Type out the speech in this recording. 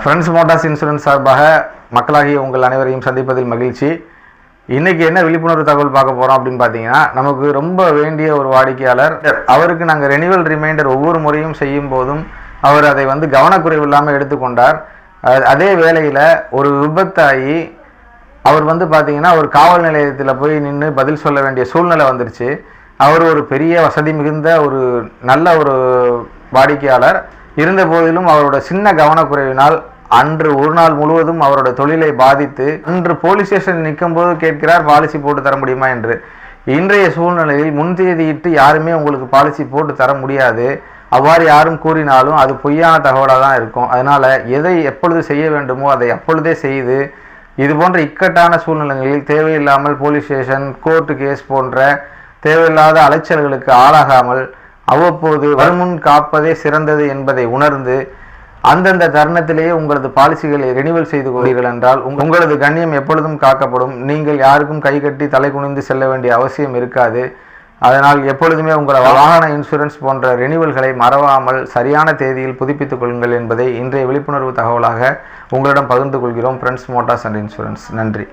Friends Motors insurance சார்பாக மக்களாகிய உங்கள் அனைவரையும் சந்திப்பதில் மகிழ்ச்சி. இன்றைக்கி என்ன விழிப்புணர்வு தகவல் பார்க்க போகிறோம் அப்படின்னு பார்த்தீங்கன்னா, நமக்கு ரொம்ப வேண்டிய ஒரு வாடிக்கையாளர். அவருக்கு நாங்கள் ரெனிவல் ரிமைண்டர் ஒவ்வொரு முறையும் செய்யும் போதும் அவர் அதை கவனக்குறைவு இல்லாமல் எடுத்துக்கொண்டார். அதே வேளையில் ஒரு விபத்தாகி அவர் பார்த்தீங்கன்னா ஒரு காவல் நிலையத்தில் போய் நின்று பதில் சொல்ல வேண்டிய சூழ்நிலை வந்துருச்சு. அவர் ஒரு பெரிய வசதி மிகுந்த ஒரு நல்ல ஒரு வாடிக்கையாளர் இருந்த போதிலும் அவரோட சின்ன கவனக்குறைவினால் அன்று ஒரு நாள் முழுவதும் அவரோட தொழிலை பாதித்து இன்று போலீஸ் ஸ்டேஷன் நிற்கும் போது கேட்கிறார், பாலிசி போட்டு தர முடியுமா என்று. இன்றைய சூழ்நிலையில் முன்தேதியிட்டு யாருமே உங்களுக்கு பாலிசி போட்டு தர முடியாது. அவ்வாறு யாரும் கூறினாலும் அது பொய்யான தகவலாக தான் இருக்கும். அதனால் எதை எப்பொழுது செய்ய வேண்டுமோ அதை அப்பொழுதே செய்து இது போன்ற இக்கட்டான சூழ்நிலைகளில் தேவையில்லாமல் போலீஸ் ஸ்டேஷன், கோர்ட்டு கேஸ் போன்ற தேவையில்லாத அலைச்சல்களுக்கு ஆளாகாமல் அவ்வப்போது வருமுன் காப்பதே சிறந்தது என்பதை உணர்ந்து அந்தந்த தருணத்திலேயே உங்களது பாலிசிகளை ரெனிவல் செய்து கொள்வீர்கள் என்றால் உங்களது கண்ணியம் எப்பொழுதும் காக்கப்படும். நீங்கள் யாருக்கும் கை கட்டி தலை குனிந்து செல்ல வேண்டிய அவசியம் இருக்காது. அதனால் எப்பொழுதுமே உங்கள் வாகன இன்சூரன்ஸ் போன்ற ரெனிவல்களை மறவாமல் சரியான தேதியில் புதுப்பித்துக் கொள்ளுங்கள் என்பதை இன்றைய விழிப்புணர்வு தகவலாக உங்களிடம் பகிர்ந்து கொள்கிறோம். Friends Motors and insurance. நன்றி.